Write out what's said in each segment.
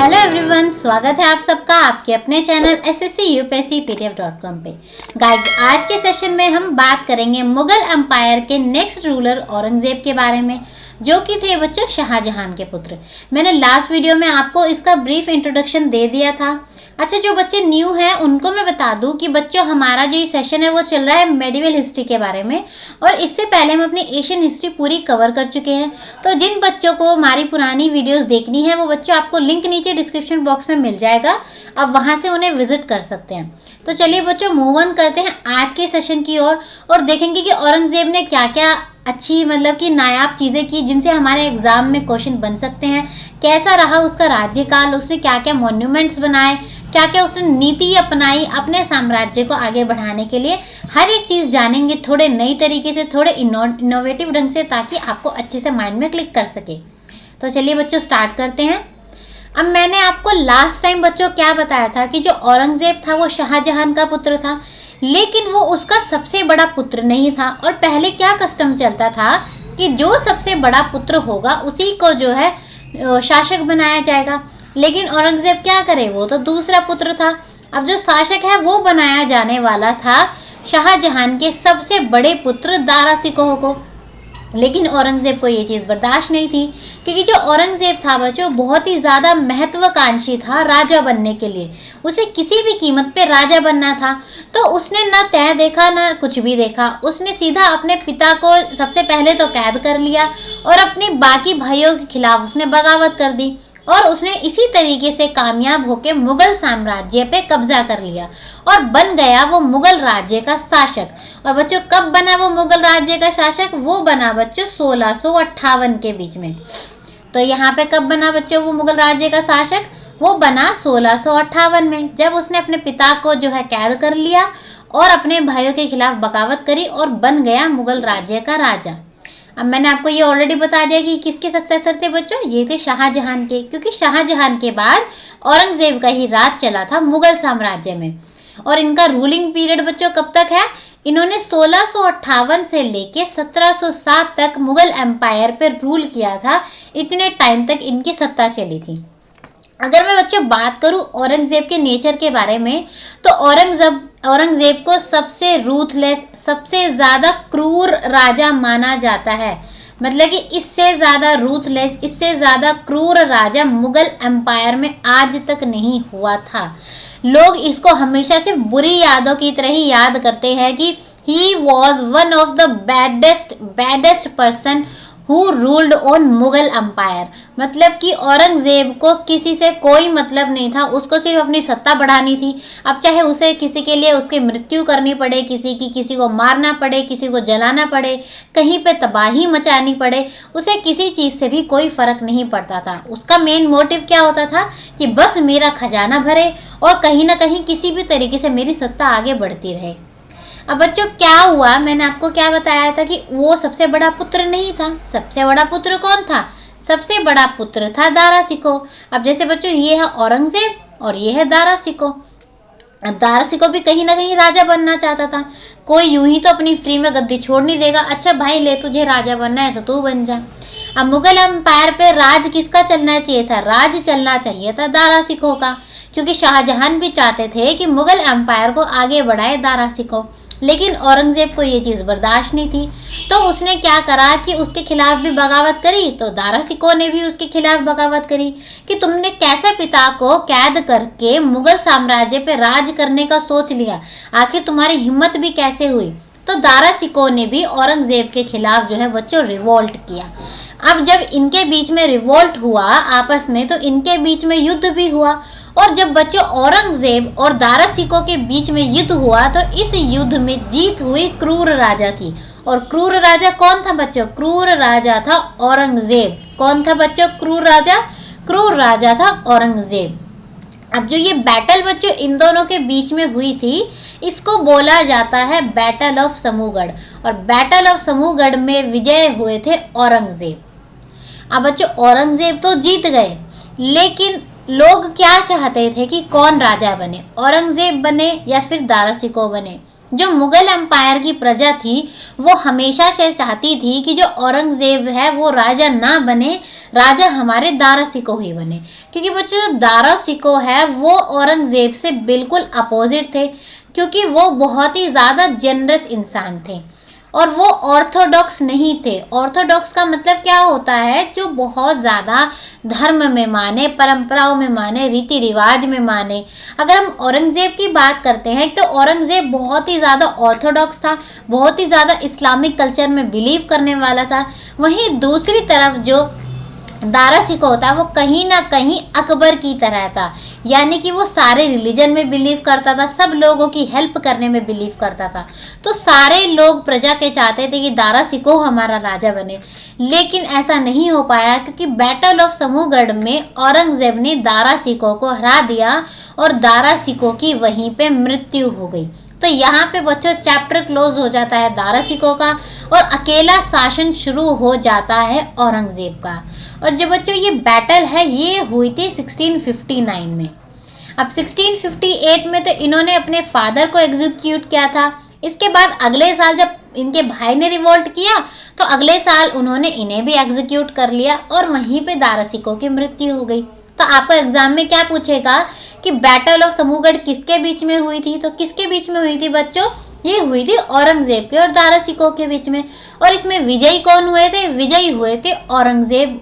Hello everyone, स्वागत है आप सबका आपके अपने चैनल sscupscpdf.com पे। गाइज, आज के सेशन में हम बात करेंगे मुगल एम्पायर के नेक्स्ट रूलर औरंगजेब के बारे में, जो कि थे बच्चों शाहजहां के पुत्र। मैंने लास्ट वीडियो में आपको इसका ब्रीफ इंट्रोडक्शन दे दिया था। अच्छा, जो बच्चे न्यू हैं उनको मैं बता दूं कि बच्चों हमारा जो ये सेशन है वो चल रहा है मेडिवल हिस्ट्री के बारे में, और इससे पहले हम अपनी एशियन हिस्ट्री पूरी कवर कर चुके हैं। तो जिन बच्चों को हमारी पुरानी वीडियोस देखनी है वो बच्चों आपको लिंक नीचे डिस्क्रिप्शन बॉक्स में मिल जाएगा, आप वहां से उन्हें विजिट कर सकते हैं। तो चलिए बच्चों, मूव ऑन करते हैं आज के सेशन की ओर और देखेंगे कि औरंगजेब ने क्या क्या अच्छी कि नायाब चीज़ें की जिनसे हमारे एग्जाम में क्वेश्चन बन सकते हैं। कैसा रहा उसका राज्यकाल, उसने क्या क्या मॉन्यूमेंट्स बनाए, क्या क्या उसने नीति अपनाई अपने साम्राज्य को आगे बढ़ाने के लिए। हर एक चीज़ जानेंगे थोड़े नई तरीके से, थोड़े इनोवेटिव ढंग से, ताकि आपको अच्छे से माइंड में क्लिक कर सके। तो चलिए बच्चों, स्टार्ट करते हैं। अब मैंने आपको लास्ट टाइम बच्चों क्या बताया था कि जो औरंगजेब था वो शाहजहां का पुत्र था, लेकिन वो उसका सबसे बड़ा पुत्र नहीं था। और पहले क्या कस्टम चलता था कि जो सबसे बड़ा पुत्र होगा उसी को जो है शासक बनाया जाएगा। लेकिन औरंगजेब क्या करे, वो तो दूसरा पुत्र था। अब जो शासक है वो बनाया जाने वाला था शाहजहां के सबसे बड़े पुत्र दारा शिकोह को। लेकिन औरंगजेब को ये चीज़ बर्दाश्त नहीं थी, क्योंकि जो औरंगजेब था बच्चों बहुत ही ज़्यादा महत्वाकांक्षी था राजा बनने के लिए। उसे किसी भी कीमत पे राजा बनना था। तो उसने ना तय देखा ना कुछ भी देखा, उसने सीधा अपने पिता को सबसे पहले तो कैद कर लिया और अपने बाकी भाइयों के खिलाफ उसने बगावत कर दी, और उसने इसी तरीके से कामयाब होकर मुगल साम्राज्य पे कब्जा कर लिया और बन गया वो मुगल राज्य का शासक। और बच्चों कब बना वो मुगल राज्य का शासक? वो बना बच्चों 1658 के बीच में। तो यहाँ पे कब बना बच्चों वो मुगल राज्य का शासक? वो बना 1658 में, जब उसने अपने पिता को जो है कैद कर लिया और अपने भाइयों के खिलाफ बगावत करी और बन गया मुगल राज्य का राजा। अब मैंने आपको ये ऑलरेडी बता दिया कि किसके सक्सेसर थे बच्चों, ये थे शाहजहां के, क्योंकि शाहजहां के बाद औरंगजेब का ही राज चला था मुगल साम्राज्य में। और इनका रूलिंग पीरियड बच्चों कब तक है? इन्होंने 1658 से लेके 1707 तक मुगल एम्पायर पर रूल किया था। इतने टाइम तक इनकी सत्ता चली थी। अगर मैं बच्चों बात करूं औरंगजेब के नेचर के बारे में, तो औरंगजेब को सबसे रूथलेस, सबसे ज़्यादा क्रूर राजा माना जाता है। मतलब कि इससे ज़्यादा रूथलेस, इससे ज़्यादा क्रूर राजा मुगल एम्पायर में आज तक नहीं हुआ था। लोग इसको हमेशा सिर्फ बुरी यादों की तरह ही याद करते हैं कि he was one of the baddest person who ruled on Mughal empire. मतलब कि औरंगजेब को किसी से कोई मतलब नहीं था, उसको सिर्फ अपनी सत्ता बढ़ानी थी। अब चाहे उसे किसी के लिए उसकी मृत्यु करनी पड़े, किसी को मारना पड़े, किसी को जलाना पड़े, कहीं पे तबाही मचानी पड़े, उसे किसी चीज़ से भी कोई फ़र्क नहीं पड़ता था। उसका मेन मोटिव क्या होता था कि बस मेरा खजाना भरे और कहीं ना कहीं किसी भी तरीके से मेरी सत्ता आगे बढ़ती रहे। अब बच्चों क्या हुआ, मैंने आपको क्या बताया था कि वो सबसे बड़ा पुत्र नहीं था। सबसे बड़ा पुत्र कौन था? सबसे बड़ा पुत्र था दारा शिकोह। अब जैसे बच्चों ये है औरंगजेब और ये है दारा शिकोह। अब दारा शिकोह भी कहीं ना कहीं राजा बनना चाहता था। कोई यूं ही तो अपनी फ्री में गद्दी छोड़ नहीं देगा। अच्छा भाई ले, तुझे राजा बनना है तो तू बन जा। अब मुगल एम्पायर पे राज किसका चलना चाहिए था? राज चलना चाहिए था दारा शिकोह का, क्योंकि शाहजहां भी चाहते थे कि मुगल एम्पायर को आगे बढ़ाए दारा शिकोह। लेकिन औरंगजेब को ये चीज़ बर्दाश्त नहीं थी, तो उसने क्या करा कि उसके खिलाफ भी बगावत करी। तो दारा शिकोह ने भी उसके खिलाफ बगावत करी कि तुमने कैसे पिता को कैद करके मुगल साम्राज्य पे राज करने का सोच लिया, आखिर तुम्हारी हिम्मत भी कैसे हुई। तो दारा शिकोह ने भी औरंगजेब के खिलाफ जो है बच्चों रिवोल्ट किया। अब जब इनके बीच में रिवोल्ट हुआ आपस में, तो इनके बीच में युद्ध भी हुआ। और जब बच्चों औरंगजेब और दारा शिकोह के बीच में युद्ध हुआ, तो इस युद्ध में जीत हुई क्रूर राजा की। और क्रूर राजा कौन था बच्चों? क्रूर राजा था औरंगजेब। कौन था बच्चों क्रूर राजा? क्रूर राजा था औरंगजेब। अब जो ये बैटल बच्चों इन दोनों के बीच में हुई थी, इसको बोला जाता है बैटल ऑफ समूहगढ़। और बैटल ऑफ समूहगढ़ में विजय हुए थे औरंगजेब। अब बच्चों औरंगजेब तो जीत गए, लेकिन लोग क्या चाहते थे कि कौन राजा बने, औरंगजेब बने या फिर दारा शिकोह बने। जो मुगल एम्पायर की प्रजा थी वो हमेशा से चाहती थी कि जो औरंगजेब है वो राजा ना बने, राजा हमारे दारा शिकोह ही बने, क्योंकि बच्चों जो दारा शिकोह है वो औरंगजेब से बिल्कुल अपोजिट थे, क्योंकि वो बहुत ही ज़्यादा जनरस इंसान थे और वो ऑर्थोडॉक्स नहीं थे। ऑर्थोडॉक्स का मतलब क्या होता है, जो बहुत ज़्यादा धर्म में माने, परंपराओं में माने, रीति रिवाज में माने। अगर हम औरंगज़ेब की बात करते हैं तो औरंगज़ेब बहुत ही ज़्यादा ऑर्थोडॉक्स था, बहुत ही ज़्यादा इस्लामिक कल्चर में बिलीव करने वाला था। वहीं दूसरी तरफ जो दारा शिकोह होता है वो कहीं ना कहीं अकबर की तरह था, यानी कि वो सारे रिलीजन में बिलीव करता था, सब लोगों की हेल्प करने में बिलीव करता था। तो सारे लोग प्रजा के चाहते थे कि दारा शिकोह हमारा राजा बने, लेकिन ऐसा नहीं हो पाया क्योंकि बैटल ऑफ समूहगढ़ में औरंगजेब ने दारा शिकोह को हरा दिया और दारा शिकोह की वहीं पे मृत्यु हो गई। तो यहाँ पे बच्चों चैप्टर क्लोज हो जाता है दारा शिकोह का और अकेला शासन शुरू हो जाता है औरंगजेब का। और जो बच्चों ये बैटल है ये हुई थी 1659 में। अब 1658 में तो इन्होंने अपने फादर को एग्जीक्यूट किया था। इसके बाद अगले साल जब इनके भाई ने रिवोल्ट किया तो अगले साल उन्होंने इन्हें भी एग्जीक्यूट कर लिया और वहीं पे दारा शिकोह की मृत्यु हो गई। तो आपको एग्जाम में क्या पूछेगा कि बैटल ऑफ समूहगढ़ किसके बीच में हुई थी, तो किसके बीच में हुई थी बच्चों, ये हुई थी औरंगजेब के और दारा शिकोह के बीच में। और इसमें विजयी कौन हुए थे, विजयी हुए थे औरंगजेब।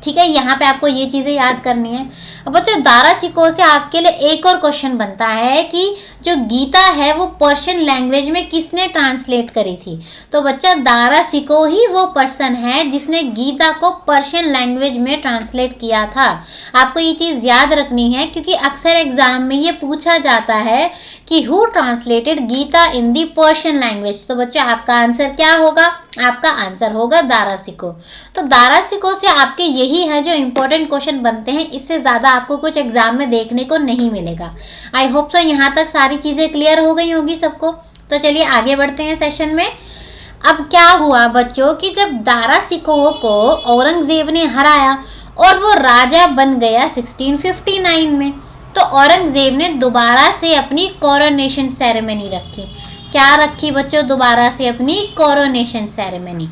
ठीक है, यहाँ पे आपको ये चीज़ें याद करनी है। अब बच्चों दारा शिकोह से आपके लिए एक और क्वेश्चन बनता है कि जो गीता है वो पर्शियन लैंग्वेज में किसने ट्रांसलेट करी थी। तो बच्चा दारा शिकोह ही वो पर्सन है जिसने गीता को पर्शियन लैंग्वेज में ट्रांसलेट किया था। आपको ये चीज़ याद रखनी है क्योंकि अक्सर एग्जाम में ये पूछा जाता है कि who translated Gita in the Persian language. तो बच्चों आपका आंसर क्या होगा, आपका आंसर होगा दारा शिकोह। तो दारा शिकोह से आपके यही है जो इम्पोर्टेंट क्वेश्चन बनते हैं, इससे ज़्यादा आपको कुछ एग्जाम में देखने को नहीं मिलेगा। आई होप सो यहाँ तक सारी चीज़ें क्लियर हो गई होगी सबको। तो चलिए आगे बढ़ते हैं सेशन में। अब क्या हुआ बच्चों कि जब दारा शिकोह को औरंगजेब ने हराया और वो राजा बन गया 1659 में, तो औरंगजेब ने दोबारा से अपनी कोरोनेशन सेरेमनी रखी। क्या रखी बच्चों, दोबारा से अपनी कोरोनेशन सेरेमनी।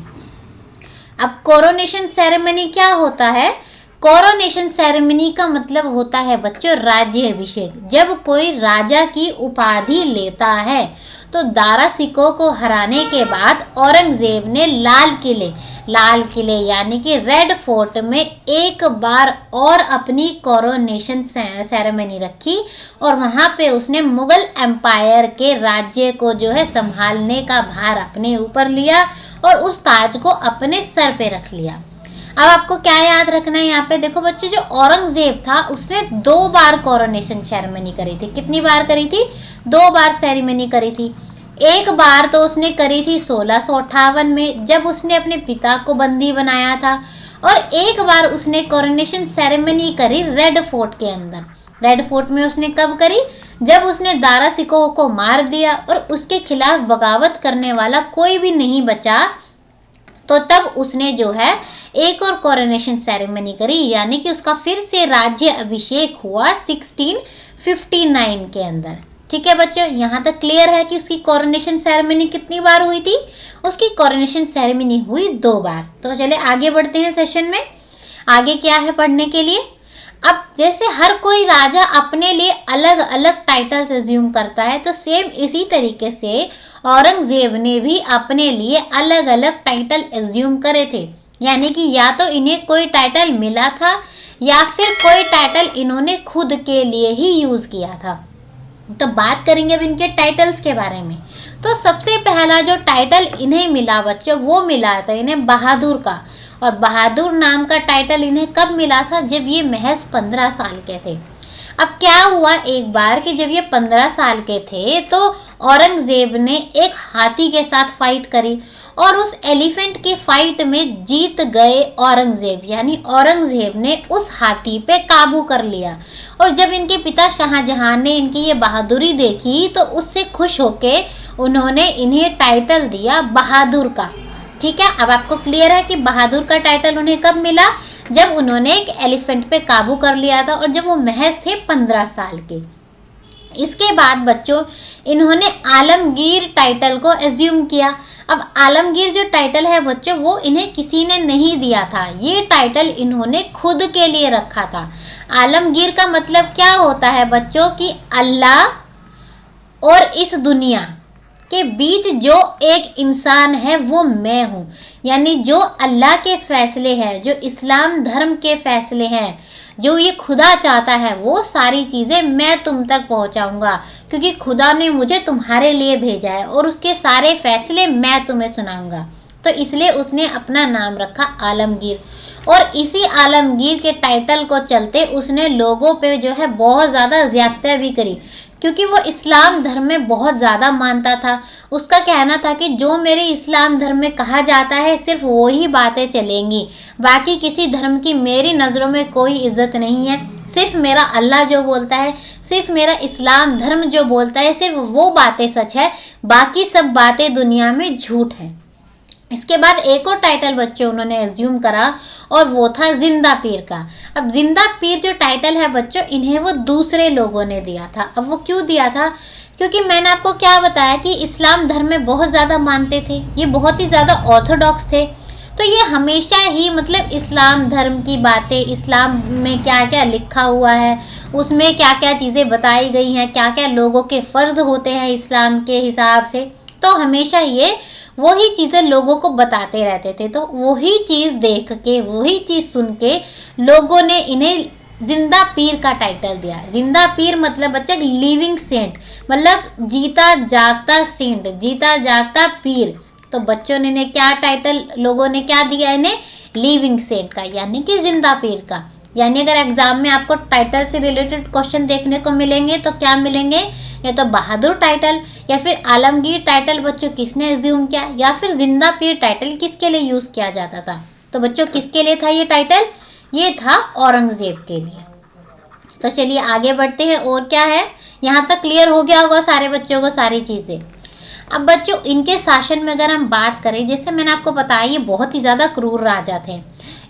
अब कोरोनेशन सेरेमनी क्या होता है, कोरोनेशन सेरेमनी का मतलब होता है बच्चों राज्य अभिषेक। जब कोई राजा की उपाधि लेता है तो दारा शिकोह को हराने के बाद औरंगजेब ने लाल किले यानी कि रेड फोर्ट में एक बार और अपनी कोरोनेशन सेरेमनी रखी और वहाँ पे उसने मुगल एम्पायर के राज्य को जो है संभालने का भार अपने ऊपर लिया और उस ताज को अपने सर पे रख लिया। अब आपको क्या याद रखना है यहाँ पे, देखो बच्चे जो औरंगजेब था उसने 2 बार कोरोनेशन सेरेमनी करी थी। कितनी बार करी थी, 2 बार सेरेमनी करी थी। एक बार तो उसने करी थी 1658 में जब उसने अपने पिता को बंदी बनाया था, और एक बार उसने कोरोनेशन सेरेमनी करी रेड फोर्ट के अंदर। रेड फोर्ट में उसने कब करी, जब उसने दारा शिकोह को मार दिया और उसके खिलाफ बगावत करने वाला कोई भी नहीं बचा, तो तब उसने जो है एक और कोरोनेशन सेरेमनी करी, यानी कि उसका फिर से राज्य अभिषेक हुआ 1659 के अंदर। ठीक है बच्चों, यहाँ तक क्लियर है कि उसकी कोरोनेशन सेरेमनी कितनी बार हुई थी, उसकी कोरोनेशन सेरेमनी हुई 2 बार। तो चले आगे बढ़ते हैं सेशन में। आगे क्या है पढ़ने के लिए, अब जैसे हर कोई राजा अपने लिए अलग अलग टाइटल्स एज्यूम करता है, तो सेम इसी तरीके से औरंगजेब ने भी अपने लिए अलग अलग टाइटल एज्यूम करे थे। यानी कि या तो इन्हें कोई टाइटल मिला था या फिर कोई टाइटल इन्होंने खुद के लिए ही यूज़ किया था। तो बात करेंगे अब इनके टाइटल्स के बारे में। तो सबसे पहला जो टाइटल इन्हें मिला बच्चों, वो मिला था इन्हें बहादुर का। और बहादुर नाम का टाइटल इन्हें कब मिला था, जब ये महज 15 साल के थे। अब क्या हुआ एक बार कि जब ये 15 साल के थे तो औरंगजेब ने एक हाथी के साथ फाइट करी और उस एलिफेंट के फाइट में जीत गए औरंगजेब, यानी औरंगजेब ने उस हाथी पे काबू कर लिया। और जब इनके पिता शाहजहां ने इनकी ये बहादुरी देखी तो उससे खुश होके उन्होंने इन्हें टाइटल दिया बहादुर का। ठीक है, अब आपको क्लियर है कि बहादुर का टाइटल उन्हें कब मिला, जब उन्होंने एक एलिफेंट पे काबू कर लिया था और जब वो महज थे 15 साल के। इसके बाद बच्चों इन्होंने आलमगीर टाइटल को एज्यूम किया। अब आलमगीर जो टाइटल है बच्चों वो इन्हें किसी ने नहीं दिया था, ये टाइटल इन्होंने खुद के लिए रखा था। आलमगीर का मतलब क्या होता है बच्चों कि अल्लाह और इस दुनिया के बीच जो एक इंसान है वो मैं हूँ। यानी जो अल्लाह के फैसले हैं, जो इस्लाम धर्म के फैसले हैं, जो ये खुदा चाहता है वो सारी चीज़ें मैं तुम तक पहुँचाऊँगा, क्योंकि खुदा ने मुझे तुम्हारे लिए भेजा है और उसके सारे फैसले मैं तुम्हें सुनाऊँगा। तो इसलिए उसने अपना नाम रखा आलमगीर। और इसी आलमगीर के टाइटल को चलते उसने लोगों पे जो है बहुत ज़्यादा ज़्यादतियाँ भी करी, क्योंकि वो इस्लाम धर्म में बहुत ज़्यादा मानता था। उसका कहना था कि जो मेरे इस्लाम धर्म में कहा जाता है सिर्फ वो ही बातें चलेंगी, बाकी किसी धर्म की मेरी नज़रों में कोई इज्जत नहीं है। सिर्फ मेरा अल्लाह जो बोलता है, सिर्फ मेरा इस्लाम धर्म जो बोलता है, सिर्फ वो बातें सच है, बाकी सब बातें दुनिया में झूठ है। इसके बाद एक और टाइटल बच्चों उन्होंने एज्यूम करा और वो था जिंदा पीर का। अब जिंदा पीर जो टाइटल है बच्चों, इन्हें वो दूसरे लोगों ने दिया था। अब वो क्यों दिया था? क्योंकि मैंने आपको क्या बताया कि इस्लाम धर्म में बहुत ज़्यादा मानते थे, ये बहुत ही ज़्यादा ऑर्थोडॉक्स थे। तो ये हमेशा ही मतलब इस्लाम धर्म की बातें, इस्लाम में क्या क्या लिखा हुआ है, उसमें क्या क्या चीज़ें बताई गई हैं, क्या क्या लोगों के फ़र्ज़ होते हैं इस्लाम के हिसाब से, तो हमेशा ये वही चीज़ें लोगों को बताते रहते थे। तो वही चीज़ देख के, वही चीज़ सुन के लोगों ने इन्हें जिंदा पीर का टाइटल दिया। जिंदा पीर मतलब बच्चा लिविंग सेंट, मतलब जीता जागता सेंट, जीता जागता पीर। तो बच्चों ने इन्हें क्या टाइटल, लोगों ने क्या दिया इन्हें? लिविंग सेंट का, यानी कि जिंदा पीर का। यानी अगर एग्जाम में आपको टाइटल से रिलेटेड क्वेश्चन देखने को मिलेंगे तो क्या मिलेंगे? या तो बहादुर टाइटल, या फिर आलमगीर टाइटल बच्चों किसने एज्यूम किया, या फिर जिंदा पीर टाइटल किसके लिए यूज़ किया जाता था। तो बच्चों किसके लिए था ये टाइटल? ये था औरंगज़ेब के लिए। तो चलिए आगे बढ़ते हैं। और क्या है, यहाँ तक क्लियर हो गया होगा सारे बच्चों को सारी चीज़ें। अब बच्चों इनके शासन में अगर हम बात करें, जैसे मैंने आपको बताया ये बहुत ही ज़्यादा क्रूर राजा थे।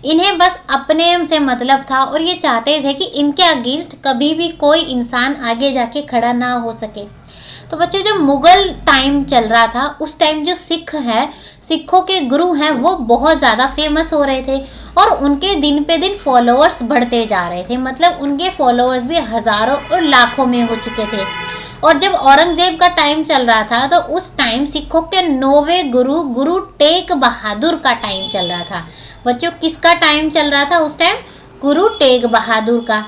इन्हें बस अपने से मतलब था और ये चाहते थे कि इनके अगेंस्ट कभी भी कोई इंसान आगे जाके खड़ा ना हो सके। तो बच्चों जब मुग़ल टाइम चल रहा था उस टाइम जो सिख हैं, सिखों के गुरु हैं, वो बहुत ज़्यादा फेमस हो रहे थे और उनके दिन पे दिन फॉलोअर्स बढ़ते जा रहे थे। मतलब उनके फॉलोअर्स भी हज़ारों और लाखों में हो चुके थे। और जब औरंगज़ेब का टाइम चल रहा था तो उस टाइम सिखों के 9वें गुरु, गुरु टेक बहादुर का टाइम चल रहा था। बच्चों किसका टाइम चल रहा था उस टाइम? गुरु टेक बहादुर का।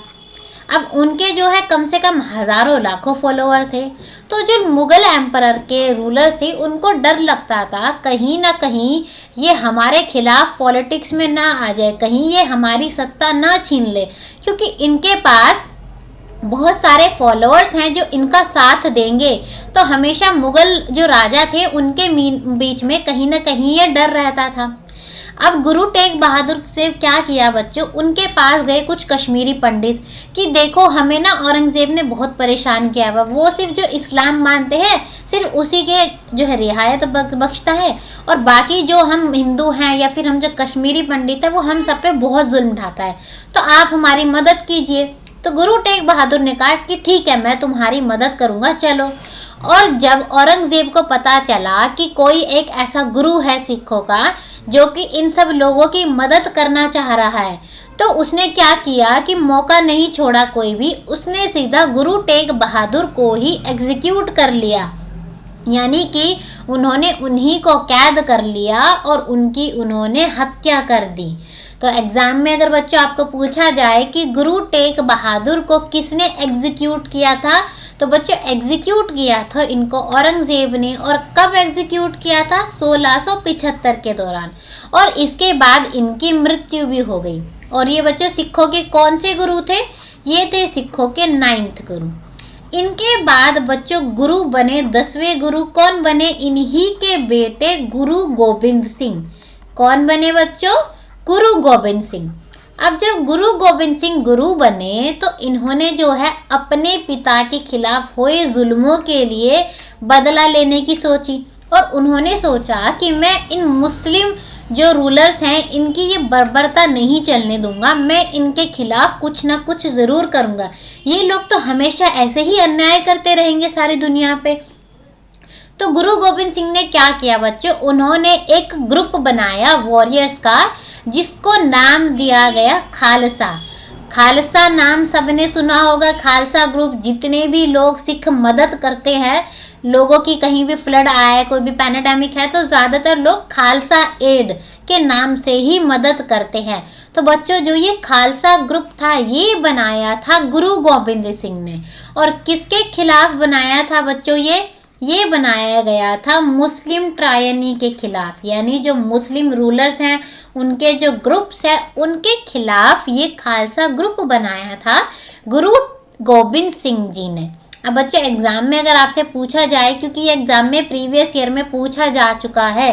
अब उनके जो है कम से कम हज़ारों लाखों फॉलोअर थे। तो जो मुग़ल एम्परर के रूलर्स थे उनको डर लगता था कहीं ना कहीं ये हमारे खिलाफ पॉलिटिक्स में ना आ जाए, कहीं ये हमारी सत्ता ना छीन ले, क्योंकि इनके पास बहुत सारे फॉलोअर्स हैं जो इनका साथ देंगे। तो हमेशा मुग़ल जो राजा थे उनके बीच में कहीं ना कहीं ये डर रहता था। अब गुरु टेक बहादुर से क्या किया बच्चों, उनके पास गए कुछ कश्मीरी पंडित कि देखो हमें ना औरंगज़ेब ने बहुत परेशान किया हुआ, वो सिर्फ जो इस्लाम मानते हैं सिर्फ उसी के जो है रियायत बख्शता है, और बाकी जो हम हिंदू हैं या फिर हम जो कश्मीरी पंडित हैं वो हम सब पे बहुत जुल्म ढाता है, तो आप हमारी मदद कीजिए। तो गुरु टेक बहादुर ने कहा कि ठीक है मैं तुम्हारी मदद करूँगा, चलो। और जब औरंगज़ेब को पता चला कि कोई एक ऐसा गुरु है सिखों का जो कि इन सब लोगों की मदद करना चाह रहा है, तो उसने क्या किया कि मौका नहीं छोड़ा कोई भी, उसने सीधा गुरु टेक बहादुर को ही एग्जीक्यूट कर लिया। यानी कि उन्होंने उन्हीं को कैद कर लिया और उनकी उन्होंने हत्या कर दी। तो एग्ज़ाम में अगर बच्चों आपको पूछा जाए कि गुरु टेक बहादुर को किसने एग्जीक्यूट किया था, तो बच्चों एग्जीक्यूट किया था इनको औरंगज़ेब ने। और कब एग्जीक्यूट किया था? 1675 के दौरान। और इसके बाद इनकी मृत्यु भी हो गई। और ये बच्चों सिखों के कौन से गुरु थे? ये थे सिखों के 9th गुरु। इनके बाद बच्चों गुरु बने 10वें गुरु। कौन बने? इन्हीं के बेटे गुरु गोबिंद सिंह। कौन बने बच्चों? गुरु गोबिंद सिंह। अब जब गुरु गोबिंद सिंह गुरु बने तो इन्होंने जो है अपने पिता के खिलाफ हुए जुल्मों के लिए बदला लेने की सोची, और उन्होंने सोचा कि मैं इन मुस्लिम जो रूलर्स हैं इनकी ये बर्बरता नहीं चलने दूंगा, मैं इनके खिलाफ कुछ ना कुछ ज़रूर करूंगा। ये लोग तो हमेशा ऐसे ही अन्याय करते रहेंगे सारी दुनिया पे। तो गुरु गोबिंद सिंह ने क्या किया बच्चों, उन्होंने एक ग्रुप बनाया वॉरियर्स का जिसको नाम दिया गया खालसा। खालसा नाम सबने सुना होगा। खालसा ग्रुप, जितने भी लोग सिख मदद करते हैं लोगों की, कहीं भी फ्लड आया है, कोई भी पैंडेमिक है, तो ज़्यादातर लोग खालसा एड के नाम से ही मदद करते हैं। तो बच्चों जो ये खालसा ग्रुप था ये बनाया था गुरु गोबिंद सिंह ने। और किसके खिलाफ बनाया था बच्चों? ये बनाया गया था मुस्लिम ट्रायनी के खिलाफ, यानी जो मुस्लिम रूलर्स हैं उनके जो ग्रुप्स हैं उनके खिलाफ ये खालसा ग्रुप बनाया था गुरु गोबिंद सिंह जी ने। अब बच्चों एग्जाम में अगर आपसे पूछा जाए, क्योंकि ये एग्जाम में प्रीवियस ईयर में पूछा जा चुका है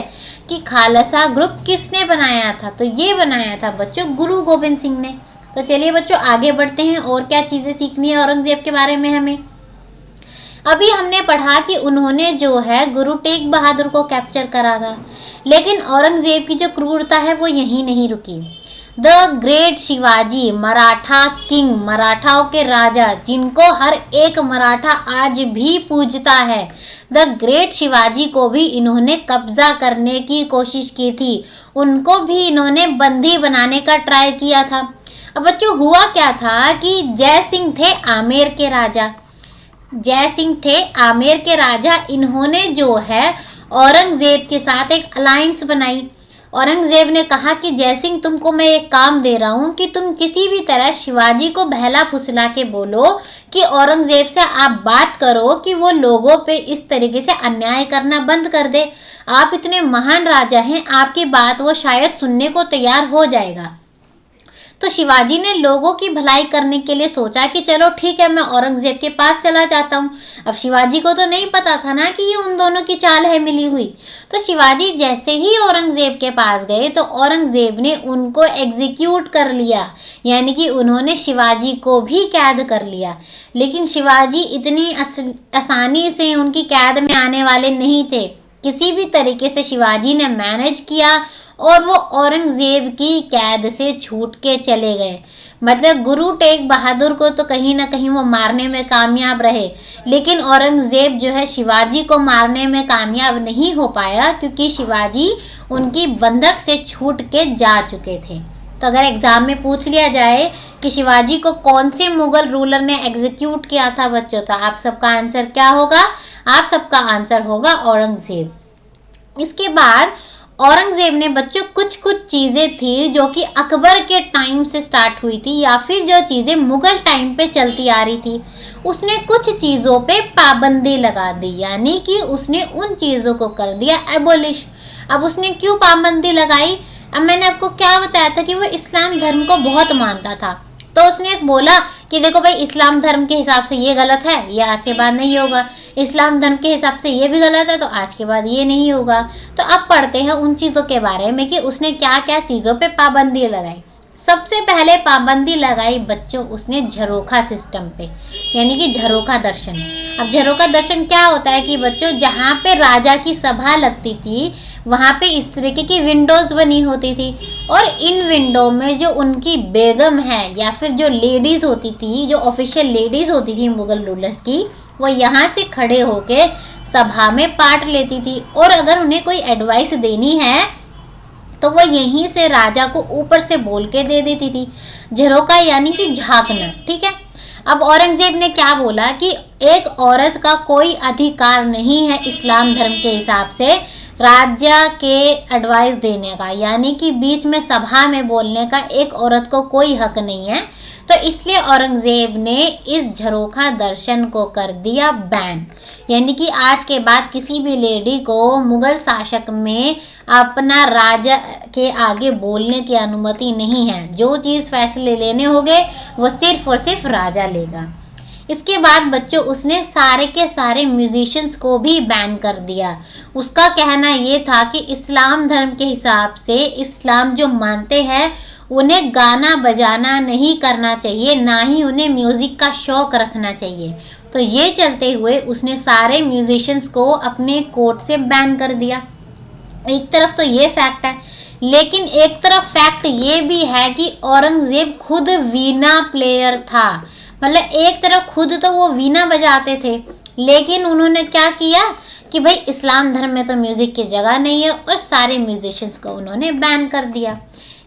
कि खालसा ग्रुप किसने बनाया था, तो ये बनाया था बच्चों गुरु गोबिंद सिंह ने। तो चलिए बच्चों आगे बढ़ते हैं, और क्या चीज़ें सीखनी है औरंगजेब के बारे में हमें। अभी हमने पढ़ा कि उन्होंने जो है गुरु तेग बहादुर को कैप्चर करा था, लेकिन औरंगजेब की जो क्रूरता है वो यहीं नहीं रुकी। The great Shivaji, Maratha king, मराठाओं के राजा, जिनको हर एक मराठा आज भी पूजता है, द ग्रेट शिवाजी को भी इन्होंने कब्जा करने की कोशिश की थी। उनको भी इन्होंने बंदी बनाने का ट्राई किया था। अब बच्चों हुआ क्या था कि जय सिंह थे आमेर के राजा, जय सिंह थे आमेर के राजा। इन्होंने जो है औरंगजेब के साथ एक अलायंस बनाई। औरंगजेब ने कहा कि जय सिंह तुमको मैं एक काम दे रहा हूँ कि तुम किसी भी तरह शिवाजी को बहला फुसला के बोलो कि औरंगजेब से आप बात करो कि वो लोगों पे इस तरीके से अन्याय करना बंद कर दे। आप इतने महान राजा हैं, आपकी बात वो शायद सुनने को तैयार हो जाएगा। तो शिवाजी ने लोगों की भलाई करने के लिए सोचा कि चलो ठीक है, मैं औरंगजेब के पास चला जाता हूँ। अब शिवाजी को तो नहीं पता था ना कि ये उन दोनों की चाल है मिली हुई। तो शिवाजी जैसे ही औरंगजेब के पास गए तो औरंगजेब ने उनको एग्जीक्यूट कर लिया, यानी कि उन्होंने शिवाजी को भी कैद कर लिया। लेकिन शिवाजी इतनी आसानी से उनकी कैद में आने वाले नहीं थे। किसी भी तरीके से शिवाजी ने मैनेज किया और वो औरंगजेब की कैद से छूट के चले गए। मतलब गुरु तेग बहादुर को तो कहीं ना कहीं वो मारने में कामयाब रहे, लेकिन औरंगजेब जो है शिवाजी को मारने में कामयाब नहीं हो पाया, क्योंकि शिवाजी उनकी बंधक से छूट के जा चुके थे। तो अगर एग्जाम में पूछ लिया जाए कि शिवाजी को कौन से मुगल रूलर ने एग्जीक्यूट किया था बच्चों, तो आप सबका आंसर क्या होगा? आप सबका आंसर होगा औरंगजेब। इसके बाद औरंगजेब ने बच्चों कुछ चीज़ें थी जो कि अकबर के टाइम से स्टार्ट हुई थी, या फिर जो चीज़ें मुगल टाइम पे चलती आ रही थी, उसने कुछ चीज़ों पे पाबंदी लगा दी, यानी कि उसने उन चीज़ों को कर दिया एबोलिश। अब उसने क्यों पाबंदी लगाई? अब मैंने आपको क्या बताया था कि वो इस्लाम धर्म को बहुत मानता था, तो उसने बोला कि देखो भाई इस्लाम धर्म के हिसाब से ये गलत है, ये आज के बाद नहीं होगा। इस्लाम धर्म के हिसाब से ये भी गलत है, तो आज के बाद ये नहीं होगा। तो अब पढ़ते हैं उन चीज़ों के बारे में कि उसने क्या क्या चीज़ों पे पाबंदी लगाई। सबसे पहले पाबंदी लगाई बच्चों उसने झरोखा सिस्टम पे, यानी कि झरोखा दर्शन। अब झरोखा दर्शन क्या होता है कि बच्चों जहाँ पे राजा की सभा लगती थी वहाँ पे इस तरीके की विंडोज बनी होती थी, और इन विंडो में जो उनकी बेगम है या फिर जो लेडीज़ होती थी, जो ऑफिशियल लेडीज़ होती थी मुगल रूलर्स की, वो यहाँ से खड़े होके सभा में पार्ट लेती थी। और अगर उन्हें कोई एडवाइस देनी है तो वो यहीं से राजा को ऊपर से बोल के दे देती थी। झरोका यानी कि झांकना, ठीक है। अब औरंगजेब ने क्या बोला कि एक औरत का कोई अधिकार नहीं है इस्लाम धर्म के हिसाब से राजा के एडवाइस देने का, यानी कि बीच में सभा में बोलने का एक औरत को कोई हक नहीं है। तो इसलिए औरंगजेब ने इस झरोखा दर्शन को कर दिया बैन, यानी कि आज के बाद किसी भी लेडी को मुगल शासक में अपना राजा के आगे बोलने की अनुमति नहीं है। जो चीज़ फैसले लेने होंगे वो सिर्फ और सिर्फ राजा लेगा। इसके बाद बच्चों उसने सारे के सारे म्यूजिशियंस को भी बैन कर दिया। उसका कहना ये था कि इस्लाम धर्म के हिसाब से इस्लाम जो मानते हैं उन्हें गाना बजाना नहीं करना चाहिए, ना ही उन्हें म्यूज़िक का शौक़ रखना चाहिए। तो ये चलते हुए उसने सारे म्यूजिशियंस को अपने कोर्ट से बैन कर दिया। एक तरफ तो ये फैक्ट है, लेकिन एक तरफ फैक्ट ये भी है कि औरंगजेब खुद वीणा प्लेयर था। मतलब एक तरफ खुद तो वो वीणा बजाते थे, लेकिन उन्होंने क्या किया कि भाई इस्लाम धर्म में तो म्यूज़िक की जगह नहीं है, और सारे म्यूजिशियंस को उन्होंने बैन कर दिया।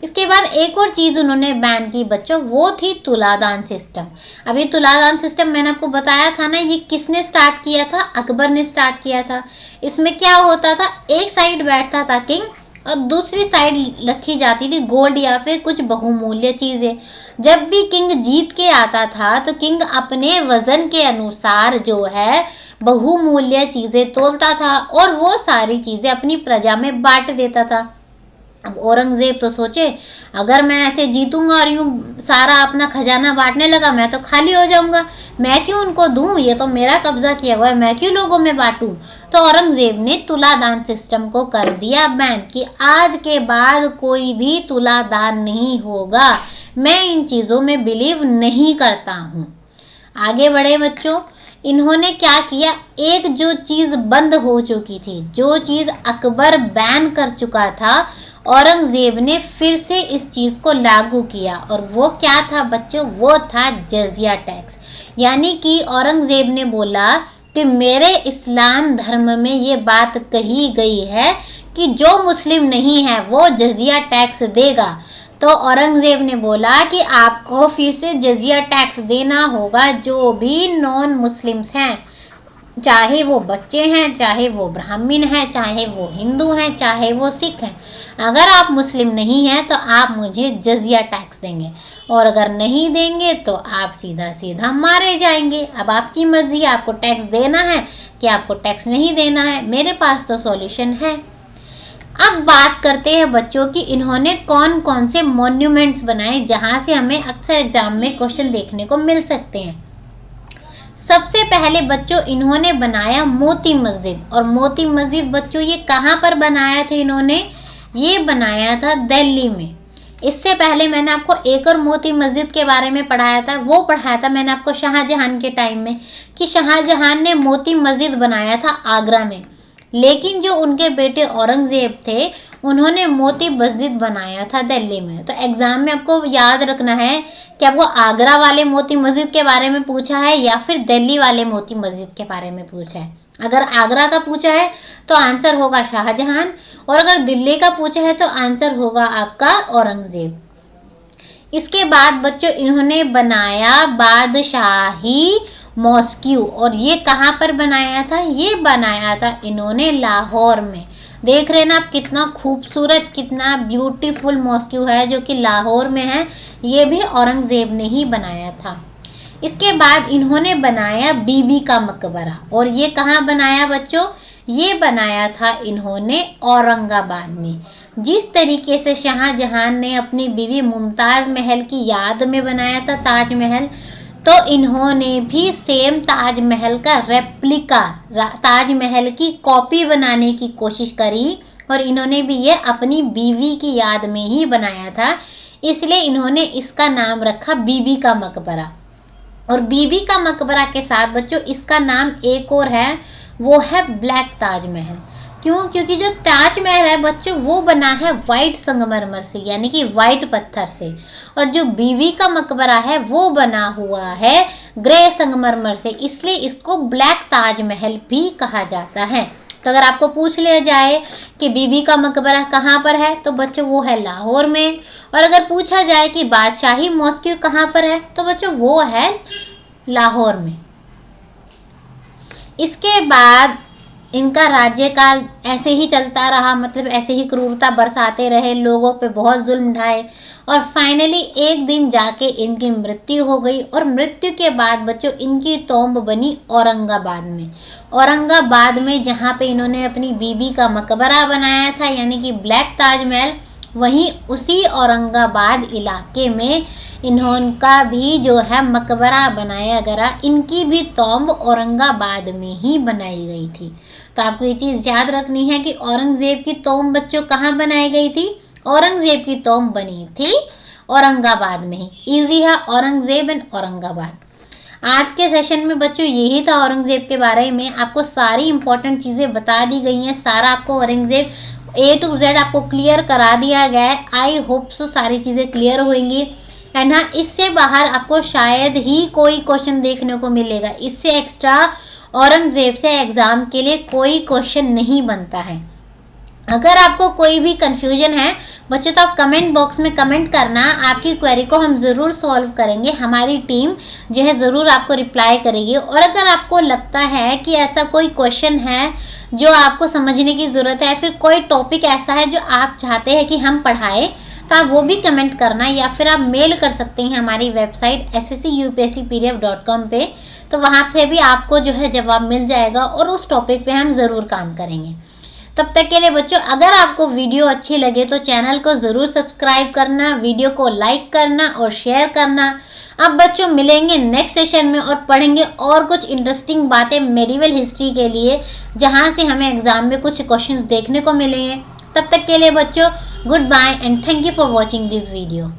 इसके बाद एक और चीज़ उन्होंने बैन की बच्चों, वो थी तुलादान सिस्टम। अभी तुलादान सिस्टम मैंने आपको बताया था ना, ये किसने स्टार्ट किया था? अकबर ने स्टार्ट किया था। इसमें क्या होता था, एक साइड बैठता था किंग और दूसरी साइड रखी जाती थी गोल्ड या फिर कुछ बहुमूल्य चीज़ें। जब भी किंग जीत के आता था तो किंग अपने वज़न के अनुसार जो है बहुमूल्य चीज़ें तोलता था और वो सारी चीज़ें अपनी प्रजा में बांट देता था। अब औरंगज़ेब तो सोचे, अगर मैं ऐसे जीतूंगा और यूँ सारा अपना खजाना बांटने लगा, मैं तो खाली हो जाऊंगा, मैं क्यों उनको दूं, ये तो मेरा कब्जा किया हुआ है, मैं क्यों लोगों में बांटूं। तो औरंगज़ेब ने तुलादान सिस्टम को कर दिया बैन कि आज के बाद कोई भी तुलादान नहीं होगा, मैं इन चीज़ों में बिलीव नहीं करता हूँ। आगे बढ़े बच्चों, इन्होंने क्या किया, एक जो चीज़ बंद हो चुकी थी, जो चीज़ अकबर बैन कर चुका था, औरंगज़ेब ने फिर से इस चीज़ को लागू किया। और वो क्या था बच्चों, वो था जजिया टैक्स। यानी कि औरंगज़ेब ने बोला कि मेरे इस्लाम धर्म में ये बात कही गई है कि जो मुस्लिम नहीं है वो जजिया टैक्स देगा। तो औरंगज़ेब ने बोला कि आपको फिर से जजिया टैक्स देना होगा, जो भी नॉन मुस्लिम्स हैं, चाहे वो बच्चे हैं, चाहे वो ब्राह्मण हैं, चाहे वो हिंदू हैं, चाहे वो सिख हैं। अगर आप मुस्लिम नहीं हैं तो आप मुझे जजिया टैक्स देंगे, और अगर नहीं देंगे तो आप सीधा सीधा मारे जाएंगे। अब आपकी मर्जी, आपको टैक्स देना है कि आपको टैक्स नहीं देना है। मेरे पास तो सॉल्यूशन है। अब बात करते हैं बच्चों कि इन्होंने कौन कौन से मॉन्यूमेंट्स बनाए जहाँ से हमें अक्सर एग्जाम में क्वेश्चन देखने को मिल सकते हैं। सबसे पहले बच्चों इन्होंने बनाया मोती मस्जिद। और मोती मस्जिद बच्चों ये कहाँ पर बनाया था इन्होंने, ये बनाया था दिल्ली में। इससे पहले मैंने आपको एक और मोती मस्जिद के बारे में पढ़ाया था, वो पढ़ाया था मैंने आपको शाहजहां के टाइम में, कि शाहजहां ने मोती मस्जिद बनाया था आगरा में। लेकिन जो उनके बेटे औरंगज़ेब थे, उन्होंने मोती मस्जिद बनाया था दिल्ली में। तो एग्ज़ाम में आपको याद रखना है कि आपको आगरा वाले मोती मस्जिद के बारे में पूछा है या फिर दिल्ली वाले मोती मस्जिद के बारे में पूछा है। अगर आगरा का पूछा है तो आंसर होगा शाहजहां, और अगर दिल्ली का पूछा है तो आंसर होगा आपका औरंगज़ेब। इसके बाद बच्चों इन्होंने बनाया बादशाही मॉस्क्यू। और ये कहाँ पर बनाया था, ये बनाया था इन्होंने लाहौर में। देख रहे हैं ना आप, कितना खूबसूरत, कितना ब्यूटीफुल मॉस्क्यू है जो कि लाहौर में है। ये भी औरंगज़ेब ने ही बनाया था। इसके बाद इन्होंने बनाया बीबी का मकबरा। और ये कहाँ बनाया बच्चों, ये बनाया था इन्होंने औरंगाबाद में। जिस तरीके से शाहजहां ने अपनी बीवी मुमताज़ महल की याद में बनाया था ताजमहल, तो इन्होंने भी सेम ताजमहल का रेप्लिका, ताजमहल की कॉपी बनाने की कोशिश करी। और इन्होंने भी ये अपनी बीवी की याद में ही बनाया था, इसलिए इन्होंने इसका नाम रखा बीबी का मकबरा। और बीबी का मकबरा के साथ बच्चों इसका नाम एक और है, वो है ब्लैक ताजमहल। क्यों, क्योंकि जो ताजमहल है बच्चों वो बना है वाइट संगमरमर से, यानी कि वाइट पत्थर से, और जो बीबी का मकबरा है वो बना हुआ है ग्रे संगमरमर से, इसलिए इसको ब्लैक ताजमहल भी कहा जाता है। तो अगर आपको पूछ लिया जाए कि बीबी का मकबरा कहाँ पर है, तो बच्चों वो है लाहौर में। और अगर पूछा जाए कि बादशाही मॉस्क्यू कहाँ पर है, तो बच्चों वो है लाहौर में। इसके बाद इनका राज्यकाल ऐसे ही चलता रहा, मतलब ऐसे ही क्रूरता बरसाते रहे, लोगों पे बहुत जुल्म ढाए, और फाइनली एक दिन जाके इनकी मृत्यु हो गई। और मृत्यु के बाद बच्चों इनकी तोंब बनी औरंगाबाद में। औरंगाबाद में जहाँ पे इन्होंने अपनी बीबी का मकबरा बनाया था, यानी कि ब्लैक ताजमहल, वहीं उसी औरंगाबाद इलाके में इन्होंने भी जो है मकबरा बनाया गया। इनकी भी तोंब औरंगाबाद में ही बनाई गई थी। तो आपको ये चीज़ याद रखनी है कि औरंगज़ेब की तोंब बच्चों कहाँ बनाई गई थी, औरंगज़ेब की तोंब बनी थी औरंगाबाद में ही। ईजी है, औरंगज़ेब एंड औरंगाबाद। आज के सेशन में बच्चों यही था औरंगज़ेब के बारे में। आपको सारी इंपॉर्टेंट चीज़ें बता दी गई हैं, सारा आपको औरंगज़ेब A to Z आपको क्लियर करा दिया गया है। आई होप सो सारी चीज़ें क्लियर होंगी। एंड हाँ, इससे बाहर आपको शायद ही कोई क्वेश्चन देखने को मिलेगा, इससे एक्स्ट्रा औरंगज़ेब से एग्ज़ाम के लिए कोई क्वेश्चन नहीं बनता है। अगर आपको कोई भी कन्फ्यूजन है बच्चों तो आप कमेंट बॉक्स में कमेंट करना, आपकी क्वेरी को हम ज़रूर सॉल्व करेंगे। हमारी टीम जो है ज़रूर आपको रिप्लाई करेगी। और अगर आपको लगता है कि ऐसा कोई क्वेश्चन है जो आपको समझने की ज़रूरत है, फिर कोई टॉपिक ऐसा है जो आप चाहते हैं कि हम पढ़ाएं, तो आप वो भी कमेंट करना, या फिर आप मेल कर सकते हैं हमारी वेबसाइट sscupscpdf.com पे। तो वहाँ से भी आपको जो है जवाब मिल जाएगा और उस टॉपिक पे हम ज़रूर काम करेंगे। तब तक के लिए बच्चों, अगर आपको वीडियो अच्छी लगे तो चैनल को ज़रूर सब्सक्राइब करना, वीडियो को लाइक करना और शेयर करना। अब बच्चों मिलेंगे नेक्स्ट सेशन में और पढ़ेंगे और कुछ इंटरेस्टिंग बातें मेडिवल हिस्ट्री के लिए, जहां से हमें एग्जाम में कुछ क्वेश्चंस देखने को मिलेंगे। तब तक के लिए बच्चों, good bye and thank you for watching this video.